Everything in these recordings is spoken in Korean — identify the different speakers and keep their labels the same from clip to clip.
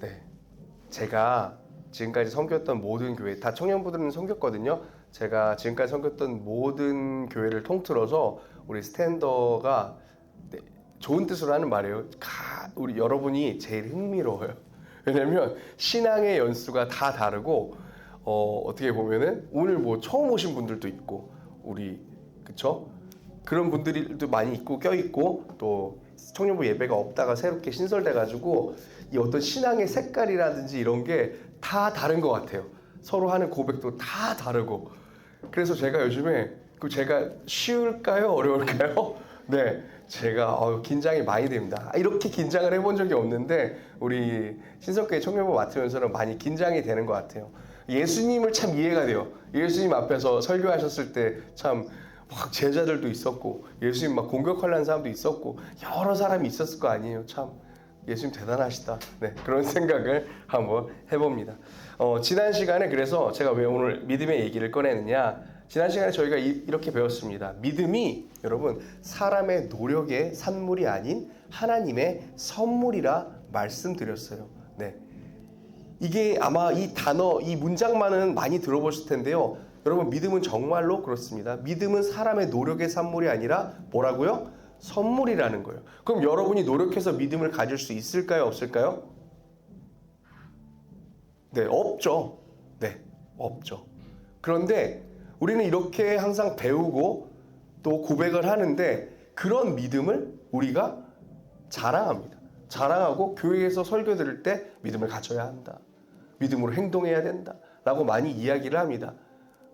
Speaker 1: 네, 제가 지금까지 섬겼던 모든 교회, 다 청년부들은 섬겼거든요. 제가 지금까지 섬겼던 모든 교회를 통틀어서 우리 스탠더가 네, 좋은 뜻으로 하는 말이에요. 우리 여러분이 제일 흥미로워요. 왜냐면 신앙의 연수가 다 다르고 어떻게 보면은 오늘 뭐 처음 오신 분들도 있고 우리 그쵸? 그런 분들도 많이 있고 껴있고 또 청년부 예배가 없다가 새롭게 신설돼가지고 이 어떤 신앙의 색깔이라든지 이런 게 다 다른 것 같아요. 서로 하는 고백도 다 다르고 그래서 제가 요즘에 제가 쉬울까요? 어려울까요? 네, 제가 긴장이 많이 됩니다. 이렇게 긴장을 해본 적이 없는데 우리 신석교회 청년부 맡으면서는 많이 긴장이 되는 것 같아요. 예수님을 참 이해가 돼요. 예수님 앞에서 설교하셨을 때 참 막 제자들도 있었고 예수님 막 공격하려는 사람도 있었고 여러 사람이 있었을 거 아니에요. 참 예수님 대단하시다. 네, 그런 생각을 한번 해봅니다. 지난 시간에 그래서 제가 왜 오늘 믿음의 얘기를 꺼내느냐. 지난 시간에 저희가 이렇게 배웠습니다. 믿음이 여러분 사람의 노력의 산물이 아닌 하나님의 선물이라 말씀드렸어요. 네. 이게 아마 이 단어, 이 문장만은 많이 들어보실 텐데요. 여러분 믿음은 정말로 그렇습니다. 믿음은 사람의 노력의 산물이 아니라 뭐라고요? 선물이라는 거예요. 그럼 여러분이 노력해서 믿음을 가질 수 있을까요? 없을까요? 네, 없죠. 네, 없죠. 그런데 우리는 이렇게 항상 배우고 또 고백을 하는데 그런 믿음을 우리가 자랑합니다. 자랑하고 교회에서 설교 들을 때 믿음을 가져야 한다. 믿음으로 행동해야 된다. 라고 많이 이야기를 합니다.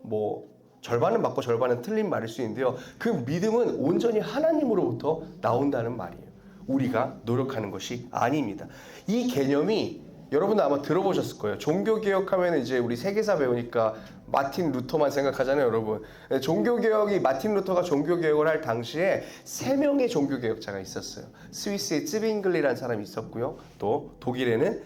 Speaker 1: 뭐 절반은 맞고 절반은 틀린 말일 수 있는데요. 그 믿음은 온전히 하나님으로부터 나온다는 말이에요. 우리가 노력하는 것이 아닙니다. 이 개념이 여러분도 아마 들어보셨을 거예요. 종교개혁하면 이제 우리 세계사 배우니까 마틴 루터만 생각하잖아요, 여러분. 종교개혁이 마틴 루터가 종교개혁을 할 당시에 3명의 종교개혁자가 있었어요. 스위스의 쯔빙글리라는 사람이 있었고요. 또 독일에는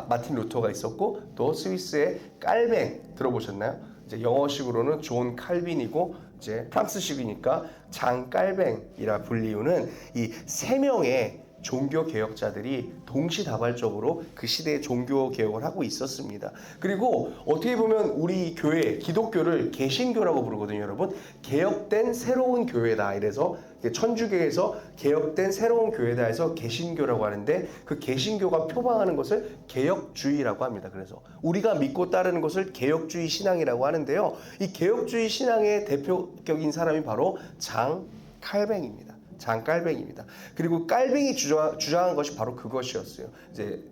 Speaker 1: 마틴 루터가 있었고 또 스위스의 깔뱅 들어보셨나요? 이제 영어식으로는 존 칼빈이고 이제 프랑스식이니까 장 깔뱅이라 불리우는 이 3명의 종교 개혁자들이 동시다발적으로 그 시대에 종교 개혁을 하고 있었습니다. 그리고 어떻게 보면 우리 교회 기독교를 개신교라고 부르거든요, 여러분. 개혁된 새로운 교회다. 이래서 천주교에서 개혁된 새로운 교회다 해서 개신교라고 하는데 그 개신교가 표방하는 것을 개혁주의라고 합니다. 그래서 우리가 믿고 따르는 것을 개혁주의 신앙이라고 하는데요. 이 개혁주의 신앙의 대표적인 사람이 바로 장 칼뱅입니다. 장 깔뱅입니다. 그리고 깔뱅이 주장한 것이 바로 그것이었어요. 이제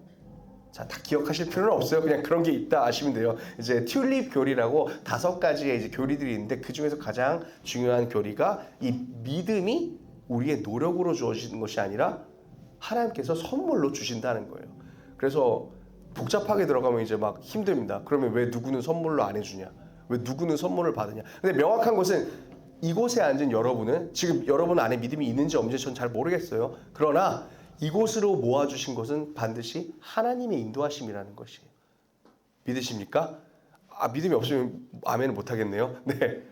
Speaker 1: 다 기억하실 필요는 없어요. 그냥 그런 게 있다 아시면 돼요. 이제 튤립 교리라고 5가지의 이제 교리들이 있는데 그 중에서 가장 중요한 교리가 이 믿음이 우리의 노력으로 주어지는 것이 아니라 하나님께서 선물로 주신다는 거예요. 그래서 복잡하게 들어가면 이제 막 힘듭니다. 그러면 왜 누구는 선물로 안 해주냐? 왜 누구는 선물을 받으냐? 근데 명확한 것은 이곳에 앉은 여러분은 지금 여러분 안에 믿음이 있는지 없는지 전 잘 모르겠어요. 그러나 이곳으로 모아주신 것은 반드시 하나님의 인도하심이라는 것이에요. 믿으십니까? 믿음이 없으면 아멘을 못하겠네요. 네,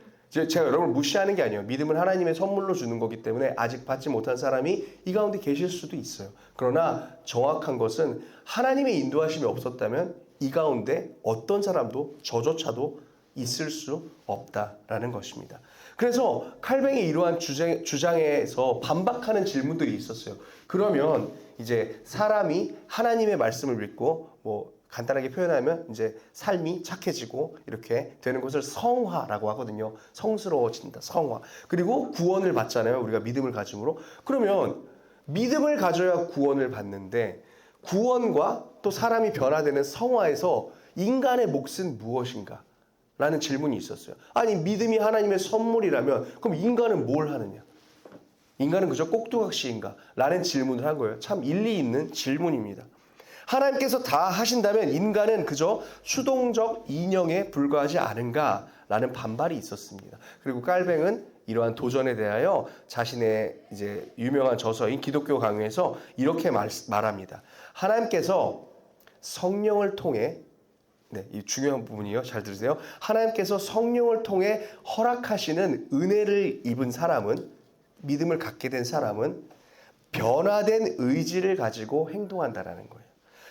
Speaker 1: 제가 여러분을 무시하는 게 아니에요. 믿음은 하나님의 선물로 주는 거기 때문에 아직 받지 못한 사람이 이 가운데 계실 수도 있어요. 그러나 정확한 것은 하나님의 인도하심이 없었다면 이 가운데 어떤 사람도 저조차도 있을 수 없다라는 것입니다. 그래서 칼뱅이 이러한 주장에서 반박하는 질문들이 있었어요. 그러면 이제 사람이 하나님의 말씀을 믿고 뭐 간단하게 표현하면 이제 삶이 착해지고 이렇게 되는 것을 성화라고 하거든요. 성스러워진다. 성화. 그리고 구원을 받잖아요. 우리가 믿음을 가짐으로. 그러면 믿음을 가져야 구원을 받는데 구원과 또 사람이 변화되는 성화에서 인간의 몫은 무엇인가? 라는 질문이 있었어요. 아니 믿음이 하나님의 선물이라면 그럼 인간은 뭘 하느냐? 인간은 그저 꼭두각시인가? 라는 질문을 한 거예요. 참 일리 있는 질문입니다. 하나님께서 다 하신다면 인간은 그저 수동적 인형에 불과하지 않은가? 라는 반발이 있었습니다. 그리고 깔뱅은 이러한 도전에 대하여 자신의 이제 유명한 저서인 기독교 강요에서 이렇게 말합니다. 하나님께서 성령을 통해 네, 이 중요한 부분이요. 잘 들으세요. 하나님께서 성령을 통해 허락하시는 은혜를 입은 사람은, 믿음을 갖게 된 사람은 변화된 의지를 가지고 행동한다라는 거예요.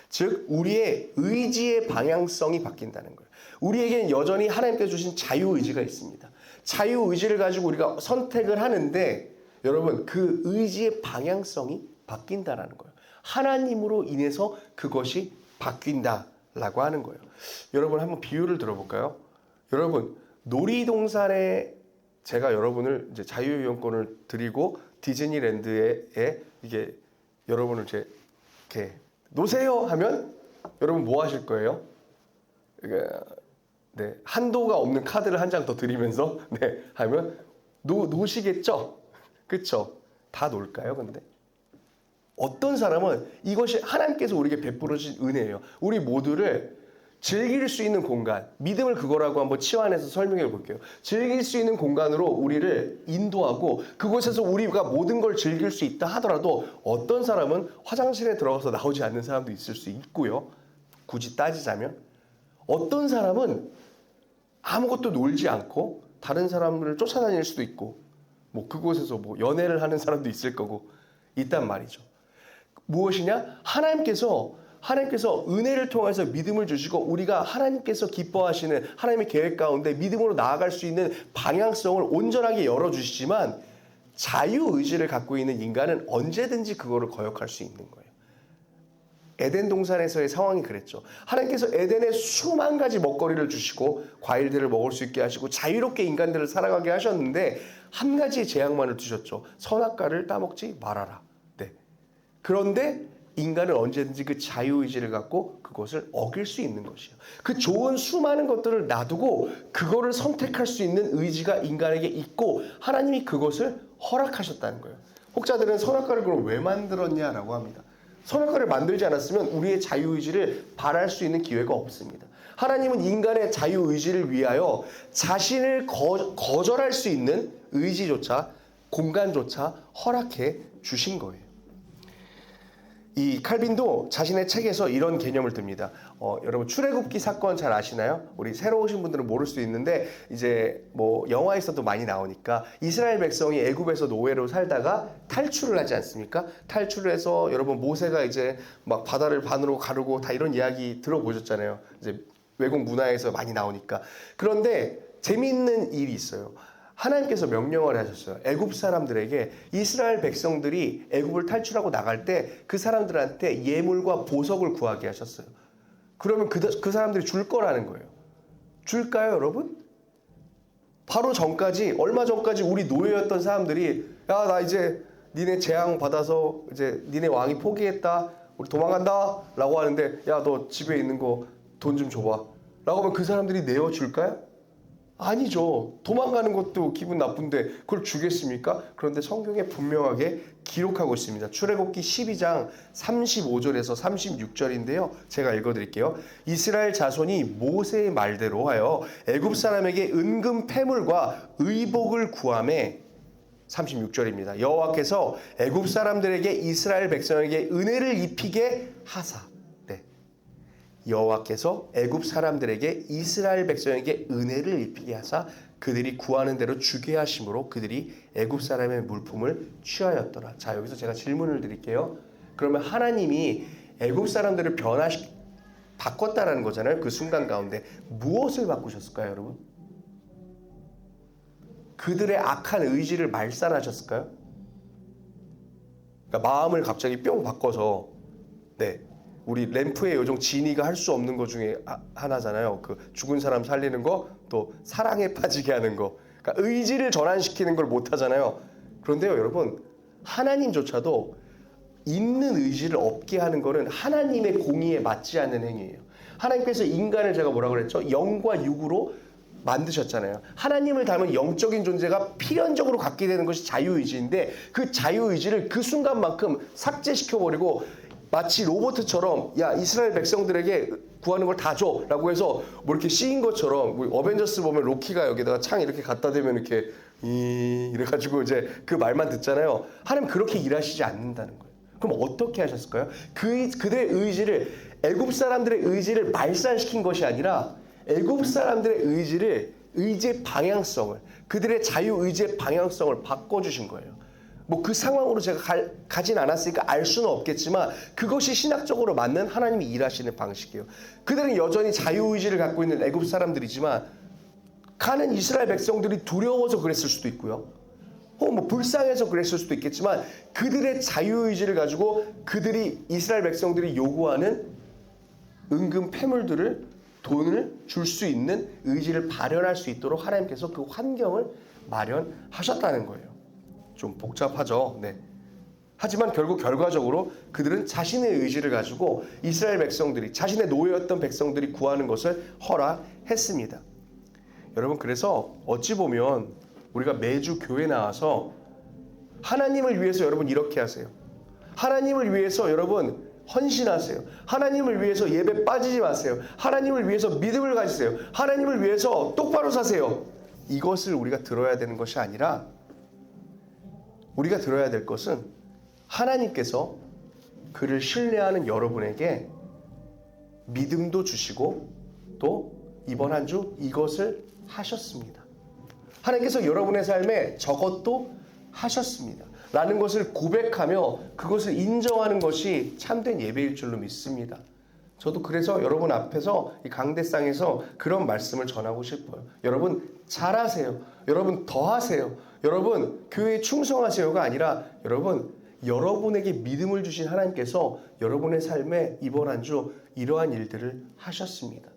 Speaker 1: 즉 우리의 의지의 방향성이 바뀐다는 거예요. 우리에게는 여전히 하나님께서 주신 자유의지가 있습니다. 자유의지를 가지고 우리가 선택을 하는데 여러분 그 의지의 방향성이 바뀐다라는 거예요. 하나님으로 인해서 그것이 바뀐다라고 하는 거예요. 여러분 한번 비유를 들어볼까요? 여러분 놀이동산에 제가 여러분을 이제 자유이용권을 드리고 디즈니랜드에 이게 여러분을 이렇게 노세요 하면 여러분 뭐 하실 거예요? 네, 한도가 없는 카드를 한 장 더 드리면서 네 하면 노시겠죠? 그쵸? 다 놀까요? 근데 어떤 사람은 이것이 하나님께서 우리에게 베풀어 주신 은혜예요. 우리 모두를 즐길 수 있는 공간, 믿음을 그거라고 한번 치환해서 설명해 볼게요. 즐길 수 있는 공간으로 우리를 인도하고 그곳에서 우리가 모든 걸 즐길 수 있다 하더라도 어떤 사람은 화장실에 들어가서 나오지 않는 사람도 있을 수 있고요. 굳이 따지자면 어떤 사람은 아무것도 놀지 않고 다른 사람들을 쫓아다닐 수도 있고 뭐 그곳에서 뭐 연애를 하는 사람도 있을 거고 있단 말이죠. 무엇이냐? 하나님께서 은혜를 통해서 믿음을 주시고 우리가 하나님께서 기뻐하시는 하나님의 계획 가운데 믿음으로 나아갈 수 있는 방향성을 온전하게 열어주시지만 자유의지를 갖고 있는 인간은 언제든지 그거를 거역할 수 있는 거예요. 에덴 동산에서의 상황이 그랬죠. 하나님께서 에덴에 수만 가지 먹거리를 주시고 과일들을 먹을 수 있게 하시고 자유롭게 인간들을 살아가게 하셨는데 한 가지의 제약만을 두셨죠. 선악과를 따먹지 말아라. 네. 그런데 인간은 언제든지 그 자유의지를 갖고 그것을 어길 수 있는 것이에요. 그 좋은 수많은 것들을 놔두고 그거를 선택할 수 있는 의지가 인간에게 있고 하나님이 그것을 허락하셨다는 거예요. 혹자들은 선악과를 그럼 왜 만들었냐라고 합니다. 선악과를 만들지 않았으면 우리의 자유의지를 발할 수 있는 기회가 없습니다. 하나님은 인간의 자유의지를 위하여 자신을 거절할 수 있는 의지조차 공간조차 허락해 주신 거예요. 이 칼빈도 자신의 책에서 이런 개념을 듭니다. 여러분 출애굽기 사건 잘 아시나요? 우리 새로 오신 분들은 모를 수 있는데 이제 뭐 영화에서도 많이 나오니까 이스라엘 백성이 애굽에서 노예로 살다가 탈출을 하지 않습니까? 탈출을 해서 여러분 모세가 이제 막 바다를 반으로 가르고 다 이런 이야기 들어보셨잖아요. 이제 외국 문화에서 많이 나오니까. 그런데 재미있는 일이 있어요. 하나님께서 명령을 하셨어요. 애굽 사람들에게 이스라엘 백성들이 애굽을 탈출하고 나갈 때 그 사람들한테 예물과 보석을 구하게 하셨어요. 그러면 그 사람들이 줄 거라는 거예요. 줄까요, 여러분? 바로 얼마 전까지 우리 노예였던 사람들이 야, 나 이제 니네 재앙 받아서 이제 니네 왕이 포기했다. 우리 도망간다. 라고 하는데 야, 너 집에 있는 거 돈 좀 줘봐. 라고 하면 그 사람들이 내어줄까요? 아니죠. 도망가는 것도 기분 나쁜데 그걸 주겠습니까? 그런데 성경에 분명하게 기록하고 있습니다. 출애굽기 12장 35절에서 36절인데요. 제가 읽어드릴게요. 이스라엘 자손이 모세의 말대로 하여 애굽 사람에게 은금 패물과 의복을 구하매 36절입니다. 여호와께서 애굽 사람들에게 이스라엘 백성에게 은혜를 입히게 하사 여호와께서 애굽 사람들에게 이스라엘 백성에게 은혜를 입히게 하사 그들이 구하는 대로 주게 하심으로 그들이 애굽 사람의 물품을 취하였더라. 자, 여기서 제가 질문을 드릴게요. 그러면 하나님이 애굽 사람들을 바꿨다라는 거잖아요. 그 순간 가운데 무엇을 바꾸셨을까요, 여러분? 그들의 악한 의지를 말살하셨을까요? 그러니까 마음을 갑자기 뿅 바꿔서 우리 램프의 요정 지니가 할 수 없는 것 중에 하나잖아요. 그 죽은 사람 살리는 거, 또 사랑에 빠지게 하는 거. 그러니까 의지를 전환시키는 걸 못 하잖아요. 그런데요, 여러분, 하나님조차도 있는 의지를 없게 하는 거는 하나님의 공의에 맞지 않는 행위예요. 하나님께서 인간을 제가 뭐라고 그랬죠? 영과 육으로 만드셨잖아요. 하나님을 닮은 영적인 존재가 필연적으로 갖게 되는 것이 자유의지인데 그 자유의지를 그 순간만큼 삭제시켜버리고 마치 로봇처럼 야 이스라엘 백성들에게 구하는 걸 다 줘 라고 해서 뭐 이렇게 씌인 것처럼 뭐 어벤져스 보면 로키가 여기다가 창 이렇게 갖다 대면 이렇게 이래가지고 이제 그 말만 듣잖아요. 하나님 그렇게 일하시지 않는다는 거예요. 그럼 어떻게 하셨을까요? 그들의 의지를 애굽 사람들의 의지를 말살시킨 것이 아니라 애굽 사람들의 의지의 방향성을 그들의 자유의지의 방향성을 바꿔주신 거예요. 뭐 그 상황으로 제가 가진 않았으니까 알 수는 없겠지만 그것이 신학적으로 맞는 하나님이 일하시는 방식이에요. 그들은 여전히 자유의지를 갖고 있는 애굽 사람들이지만 가는 이스라엘 백성들이 두려워서 그랬을 수도 있고요. 혹은 뭐 불쌍해서 그랬을 수도 있겠지만 그들의 자유의지를 가지고 그들이 이스라엘 백성들이 요구하는 은금 패물들을 돈을 줄 수 있는 의지를 발현할 수 있도록 하나님께서 그 환경을 마련하셨다는 거예요. 좀 복잡하죠. 네. 하지만 결국 결과적으로 그들은 자신의 의지를 가지고 이스라엘 백성들이 자신의 노예였던 백성들이 구하는 것을 허락했습니다. 여러분 그래서 어찌 보면 우리가 매주 교회 나와서 하나님을 위해서 여러분 이렇게 하세요. 하나님을 위해서 여러분 헌신하세요. 하나님을 위해서 예배 빠지지 마세요. 하나님을 위해서 믿음을 가지세요. 하나님을 위해서 똑바로 사세요. 이것을 우리가 들어야 되는 것이 아니라 우리가 들어야 될 것은 하나님께서 그를 신뢰하는 여러분에게 믿음도 주시고 또 이번 한 주 이것을 하셨습니다. 하나님께서 여러분의 삶에 저것도 하셨습니다. 라는 것을 고백하며 그것을 인정하는 것이 참된 예배일 줄로 믿습니다. 저도 그래서 여러분 앞에서 이 강대상에서 그런 말씀을 전하고 싶어요. 여러분 잘하세요. 여러분 더하세요. 여러분 교회에 충성하세요가 아니라 여러분 여러분에게 믿음을 주신 하나님께서 여러분의 삶에 이번 한 주 이러한 일들을 하셨습니다.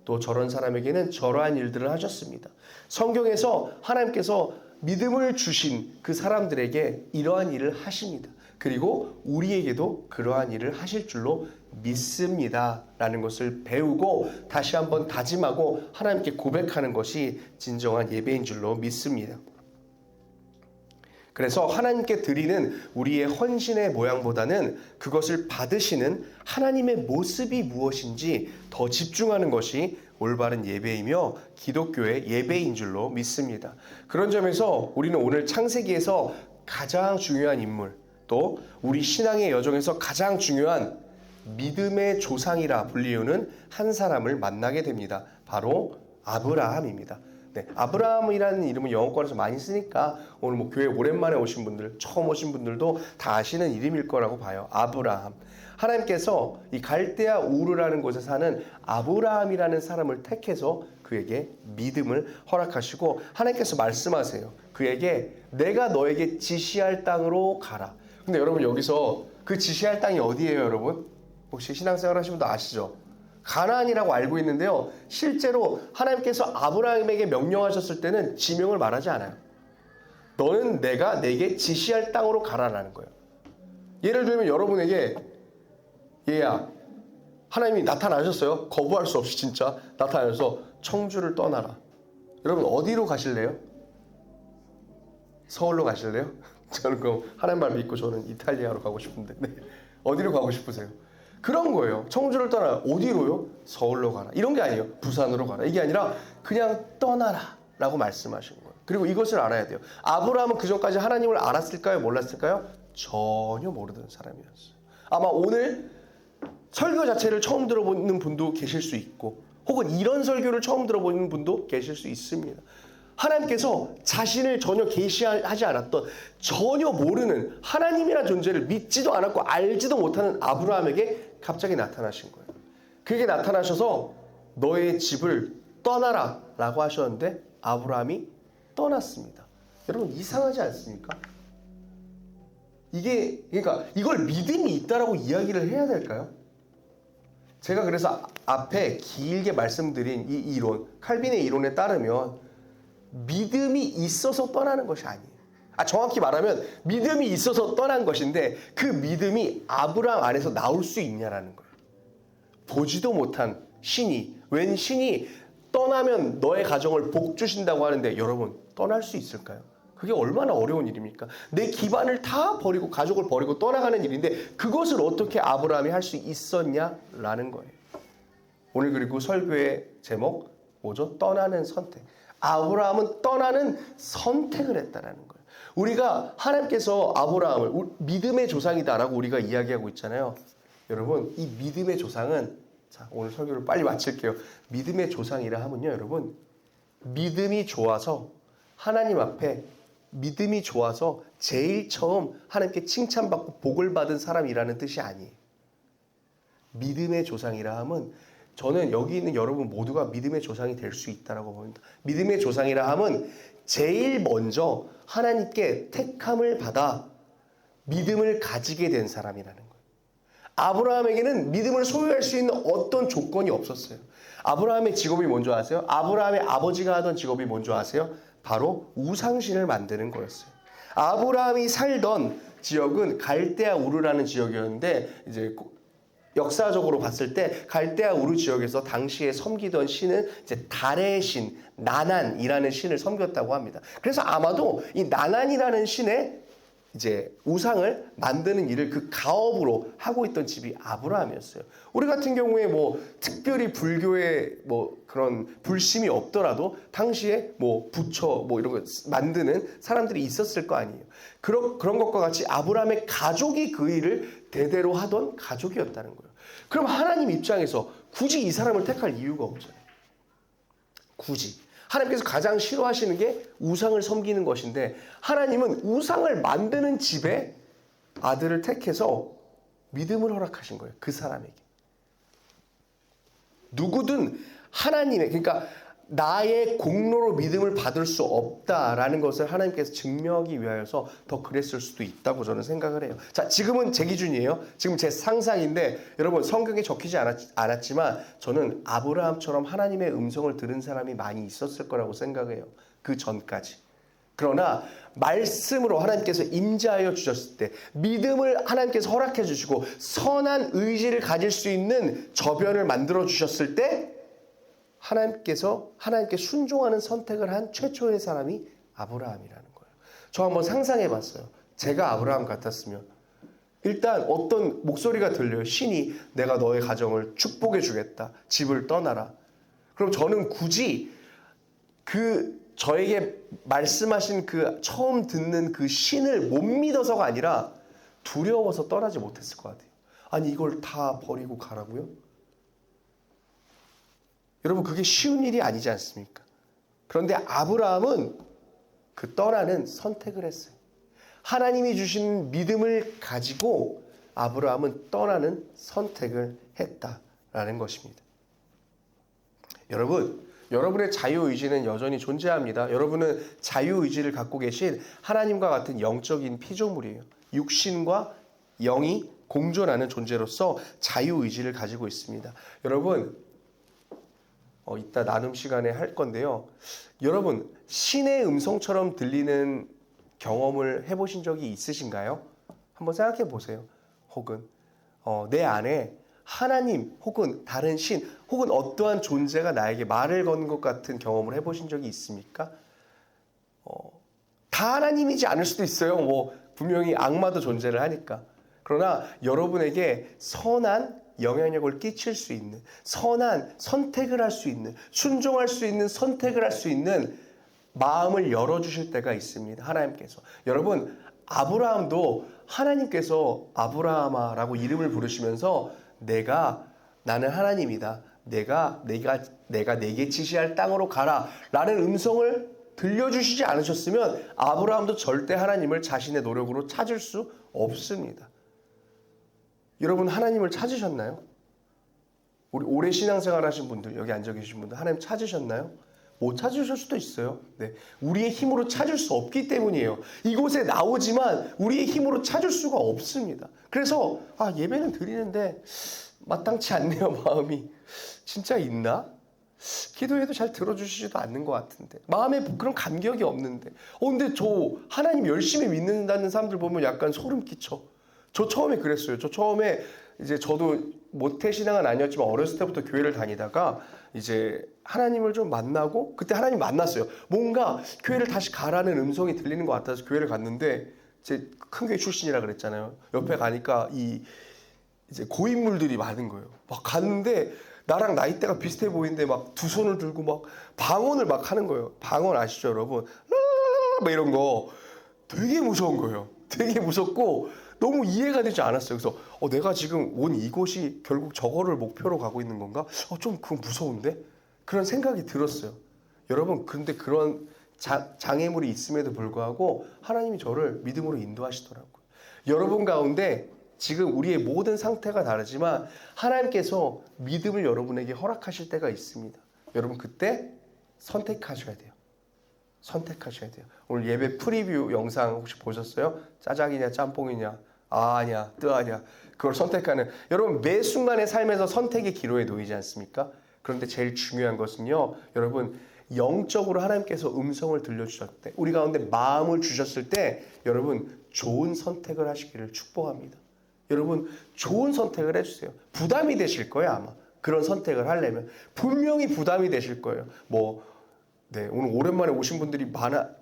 Speaker 1: 또 저런 사람에게는 저러한 일들을 하셨습니다. 성경에서 하나님께서 믿음을 주신 그 사람들에게 이러한 일을 하십니다. 그리고 우리에게도 그러한 일을 하실 줄로 믿습니다. 라는 것을 배우고 다시 한번 다짐하고 하나님께 고백하는 것이 진정한 예배인 줄로 믿습니다. 그래서 하나님께 드리는 우리의 헌신의 모양보다는 그것을 받으시는 하나님의 모습이 무엇인지 더 집중하는 것이 올바른 예배이며 기독교의 예배인 줄로 믿습니다. 그런 점에서 우리는 오늘 창세기에서 가장 중요한 인물, 또 우리 신앙의 여정에서 가장 중요한 믿음의 조상이라 불리우는 한 사람을 만나게 됩니다. 바로 아브라함입니다. 네, 아브라함이라는 이름은 영어권에서 많이 쓰니까 오늘 뭐 교회 오랜만에 오신 분들, 처음 오신 분들도 다 아시는 이름일 거라고 봐요. 아브라함. 하나님께서 이 갈대아 우르라는 곳에 사는 아브라함이라는 사람을 택해서 그에게 믿음을 허락하시고 하나님께서 말씀하세요. 그에게 내가 너에게 지시할 땅으로 가라. 근데 여러분 여기서 그 지시할 땅이 어디예요, 여러분? 혹시 신앙생활 하시는 분도 아시죠? 가나안이라고 알고 있는데요. 실제로 하나님께서 아브라함에게 명령하셨을 때는 지명을 말하지 않아요. 너는 내가 내게 지시할 땅으로 가라라는 거예요. 예를 들면 여러분에게 얘야 하나님이 나타나셨어요. 거부할 수 없이 진짜 나타나셔서 청주를 떠나라. 여러분 어디로 가실래요? 서울로 가실래요? 저는 그럼 하나님 말 믿고 저는 이탈리아로 가고 싶은데 네. 어디로 가고 싶으세요? 그런 거예요. 청주를 떠나 어디로요? 서울로 가라. 이런 게 아니에요. 부산으로 가라. 이게 아니라 그냥 떠나라 라고 말씀하신 거예요. 그리고 이것을 알아야 돼요. 아브라함은 그전까지 하나님을 알았을까요? 몰랐을까요? 전혀 모르던 사람이었어요. 아마 오늘 설교 자체를 처음 들어보는 분도 계실 수 있고 혹은 이런 설교를 처음 들어보는 분도 계실 수 있습니다. 하나님께서 자신을 전혀 계시하지 않았던 전혀 모르는 하나님이라는 존재를 믿지도 않았고 알지도 못하는 아브라함에게 갑자기 나타나신 거예요. 그에게 나타나셔서 너의 집을 떠나라 라고 하셨는데 아브라함이 떠났습니다. 여러분 이상하지 않습니까? 그러니까 이걸 믿음이 있다라고 이야기를 해야 될까요? 제가 그래서 앞에 길게 말씀드린 이 이론, 칼빈의 이론에 따르면 믿음이 있어서 떠나는 것이 아니에요. 정확히 말하면 믿음이 있어서 떠난 것인데 그 믿음이 아브라함 안에서 나올 수 있냐라는 거예요. 보지도 못한 신이, 웬 신이 떠나면 너의 가정을 복 주신다고 하는데 여러분 떠날 수 있을까요? 그게 얼마나 어려운 일입니까? 내 기반을 다 버리고 가족을 버리고 떠나가는 일인데 그것을 어떻게 아브라함이 할 수 있었냐라는 거예요. 오늘 그리고 설교의 제목 뭐죠? 떠나는 선택. 아브라함은 떠나는 선택을 했다라는 거예요. 우리가 하나님께서 아브라함을 믿음의 조상이다라고 우리가 이야기하고 있잖아요. 여러분 이 믿음의 조상은 자 오늘 설교를 빨리 마칠게요. 믿음의 조상이라 하면요 여러분 믿음이 좋아서 하나님 앞에 믿음이 좋아서 제일 처음 하나님께 칭찬받고 복을 받은 사람이라는 뜻이 아니에요. 믿음의 조상이라 함은 저는 여기 있는 여러분 모두가 믿음의 조상이 될 수 있다고 봅니다. 믿음의 조상이라 함은 제일 먼저 하나님께 택함을 받아 믿음을 가지게 된 사람이라는 거예요. 아브라함에게는 믿음을 소유할 수 있는 어떤 조건이 없었어요. 아브라함의 직업이 뭔지 아세요? 아브라함의 아버지가 하던 직업이 뭔지 아세요? 바로 우상신을 만드는 거였어요. 아브라함이 살던 지역은 갈대아 우르라는 지역이었는데 이제 역사적으로 봤을 때 갈대아 우르 지역에서 당시에 섬기던 신은 이제 달의 신, 나난이라는 신을 섬겼다고 합니다. 그래서 아마도 이 나난이라는 신의 이제 우상을 만드는 일을 그 가업으로 하고 있던 집이 아브라함이었어요. 우리 같은 경우에 뭐 특별히 불교에 뭐 그런 불심이 없더라도 당시에 뭐 부처 뭐 이런 거 만드는 사람들이 있었을 거 아니에요. 그런 것과 같이 아브라함의 가족이 그 일을 대대로 하던 가족이었다는 거예요. 그럼 하나님 입장에서 굳이 이 사람을 택할 이유가 없잖아요. 굳이. 하나님께서 가장 싫어하시는 게 우상을 섬기는 것인데 하나님은 우상을 만드는 집에 아들을 택해서 믿음을 허락하신 거예요. 그 사람에게. 누구든 하나님의 그러니까 나의 공로로 믿음을 받을 수 없다라는 것을 하나님께서 증명하기 위하여서 더 그랬을 수도 있다고 저는 생각을 해요. 자, 지금은 제 기준이에요. 지금 제 상상인데 여러분 성경에 적히지 않았지만 저는 아브라함처럼 하나님의 음성을 들은 사람이 많이 있었을 거라고 생각해요. 그 전까지. 그러나 말씀으로 하나님께서 임재하여 주셨을 때 믿음을 하나님께서 허락해 주시고 선한 의지를 가질 수 있는 저변을 만들어 주셨을 때 하나님께 순종하는 선택을 한 최초의 사람이 아브라함이라는 거예요. 저 한번 상상해 봤어요. 제가 아브라함 같았으면 일단 어떤 목소리가 들려요. 신이 내가 너의 가정을 축복해 주겠다. 집을 떠나라. 그럼 저는 굳이 저에게 말씀하신 그 처음 듣는 그 신을 못 믿어서가 아니라 두려워서 떠나지 못했을 것 같아요. 아니 이걸 다 버리고 가라고요? 여러분 그게 쉬운 일이 아니지 않습니까? 그런데 아브라함은 그 떠나는 선택을 했어요. 하나님이 주신 믿음을 가지고 아브라함은 떠나는 선택을 했다라는 것입니다. 여러분의 자유의지는 여전히 존재합니다. 여러분은 자유의지를 갖고 계신 하나님과 같은 영적인 피조물이에요. 육신과 영이 공존하는 존재로서 자유의지를 가지고 있습니다. 여러분 이따 나눔 시간에 할 건데요. 여러분 신의 음성처럼 들리는 경험을 해보신 적이 있으신가요? 한번 생각해 보세요. 혹은 내 안에 하나님 혹은 다른 신 혹은 어떠한 존재가 나에게 말을 거는 것 같은 경험을 해보신 적이 있습니까? 다 하나님이지 않을 수도 있어요. 뭐 분명히 악마도 존재를 하니까. 그러나 여러분에게 선한 영향력을 끼칠 수 있는 선한 선택을 할 수 있는 순종할 수 있는 선택을 할 수 있는 마음을 열어주실 때가 있습니다. 하나님께서. 여러분 아브라함도 하나님께서 아브라함아라고 이름을 부르시면서 나는 하나님이다. 내가 내게 지시할 땅으로 가라 라는 음성을 들려주시지 않으셨으면 아브라함도 절대 하나님을 자신의 노력으로 찾을 수 없습니다. 여러분 하나님을 찾으셨나요? 우리 오래 신앙생활 하신 분들 여기 앉아 계신 분들 하나님 찾으셨나요? 못 찾으실 수도 있어요. 네. 우리의 힘으로 찾을 수 없기 때문이에요. 이곳에 나오지만 우리의 힘으로 찾을 수가 없습니다. 그래서 예배는 드리는데 마땅치 않네요. 마음이 진짜 있나? 기도해도 잘 들어주시지도 않는 것 같은데 마음에 그런 감격이 없는데 근데 저 하나님 열심히 믿는다는 사람들 보면 약간 소름 끼쳐. 저 처음에 그랬어요. 저 처음에 이제 저도 모태신앙은 아니었지만 어렸을 때부터 교회를 다니다가 이제 하나님을 좀 만나고 그때 하나님 만났어요. 뭔가 교회를 다시 가라는 음성이 들리는 것 같아서 교회를 갔는데 제 큰 교회 출신이라 그랬잖아요. 옆에 가니까 이제 고인물들이 많은 거예요. 막 갔는데 나랑 나이대가 비슷해 보이는데 막 두 손을 들고 막 방언을 막 하는 거예요. 방언 아시죠, 여러분? 막 이런 거 되게 무서운 거예요. 되게 무섭고 너무 이해가 되지 않았어요. 그래서 내가 지금 온 이곳이 결국 저거를 목표로 가고 있는 건가? 좀 그건 무서운데? 그런 생각이 들었어요. 여러분, 그런데 그런 장애물이 있음에도 불구하고 하나님이 저를 믿음으로 인도하시더라고요. 여러분 가운데 지금 우리의 모든 상태가 다르지만 하나님께서 믿음을 여러분에게 허락하실 때가 있습니다. 여러분 그때 선택하셔야 돼요. 선택하셔야 돼요. 오늘 예배 프리뷰 영상 혹시 보셨어요? 짜장이냐 짬뽕이냐, 아냐 뜨아냐, 그걸 선택하는, 여러분 매 순간의 삶에서 선택의 기로에 놓이지 않습니까? 그런데 제일 중요한 것은요, 여러분 영적으로 하나님께서 음성을 들려주셨을 때, 우리 가운데 마음을 주셨을 때 여러분 좋은 선택을 하시기를 축복합니다. 여러분 좋은 선택을 해주세요. 부담이 되실 거예요. 아마 그런 선택을 하려면 분명히 부담이 되실 거예요. 네, 오늘 오랜만에 오신 분들이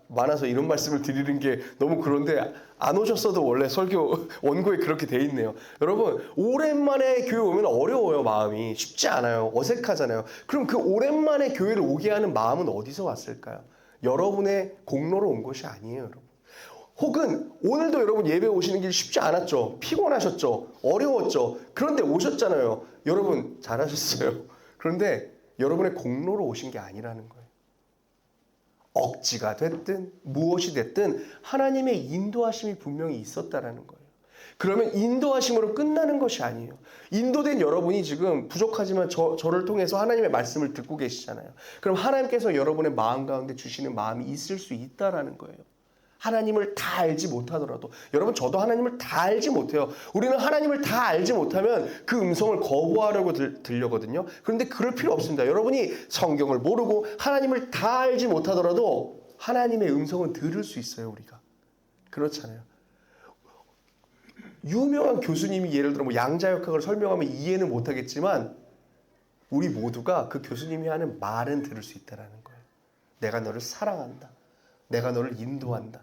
Speaker 1: 많아서 이런 말씀을 드리는 게 너무 그런데, 안 오셨어도 원래 설교 원고에 그렇게 돼 있네요. 여러분 오랜만에 교회 오면 어려워요. 마음이 쉽지 않아요. 어색하잖아요. 그럼 그 오랜만에 교회를 오게 하는 마음은 어디서 왔을까요? 여러분의 공로로 온 것이 아니에요. 여러분. 혹은 오늘도 여러분 예배 오시는 길 쉽지 않았죠. 피곤하셨죠. 어려웠죠. 그런데 오셨잖아요. 여러분 잘하셨어요. 그런데 여러분의 공로로 오신 게 아니라는 거예요. 억지가 됐든 무엇이 됐든 하나님의 인도하심이 분명히 있었다라는 거예요. 그러면 인도하심으로 끝나는 것이 아니에요. 인도된 여러분이 지금 부족하지만 저를 통해서 하나님의 말씀을 듣고 계시잖아요. 그럼 하나님께서 여러분의 마음 가운데 주시는 마음이 있을 수 있다라는 거예요. 하나님을 다 알지 못하더라도, 여러분 저도 하나님을 다 알지 못해요. 우리는 하나님을 다 알지 못하면 그 음성을 거부하려고 들려거든요. 그런데 그럴 필요 없습니다. 여러분이 성경을 모르고 하나님을 다 알지 못하더라도 하나님의 음성은 들을 수 있어요. 우리가 그렇잖아요. 유명한 교수님이 예를 들어 양자역학을 설명하면 이해는 못하겠지만 우리 모두가 그 교수님이 하는 말은 들을 수 있다는 거예요. 내가 너를 사랑한다. 내가 너를 인도한다.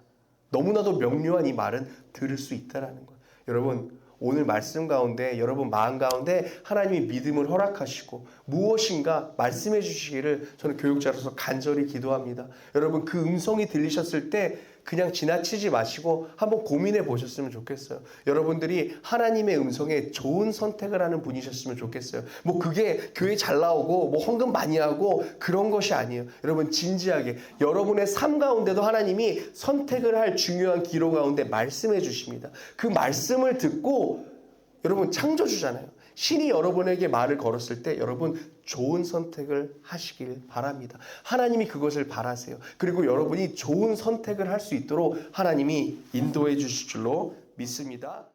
Speaker 1: 너무나도 명료한 이 말은 들을 수 있다는 거예요. 여러분 오늘 말씀 가운데 여러분 마음 가운데 하나님이 믿음을 허락하시고 무엇인가 말씀해 주시기를 저는 교육자로서 간절히 기도합니다. 여러분 그 음성이 들리셨을 때 그냥 지나치지 마시고 한번 고민해 보셨으면 좋겠어요. 여러분들이 하나님의 음성에 좋은 선택을 하는 분이셨으면 좋겠어요. 그게 교회 잘 나오고 헌금 많이 하고 그런 것이 아니에요. 여러분 진지하게 여러분의 삶 가운데도 하나님이 선택을 할 중요한 기로 가운데 말씀해 주십니다. 그 말씀을 듣고 여러분 창조주잖아요. 신이 여러분에게 말을 걸었을 때 여러분 좋은 선택을 하시길 바랍니다. 하나님이 그것을 바라세요. 그리고 여러분이 좋은 선택을 할 수 있도록 하나님이 인도해 주실 줄로 믿습니다.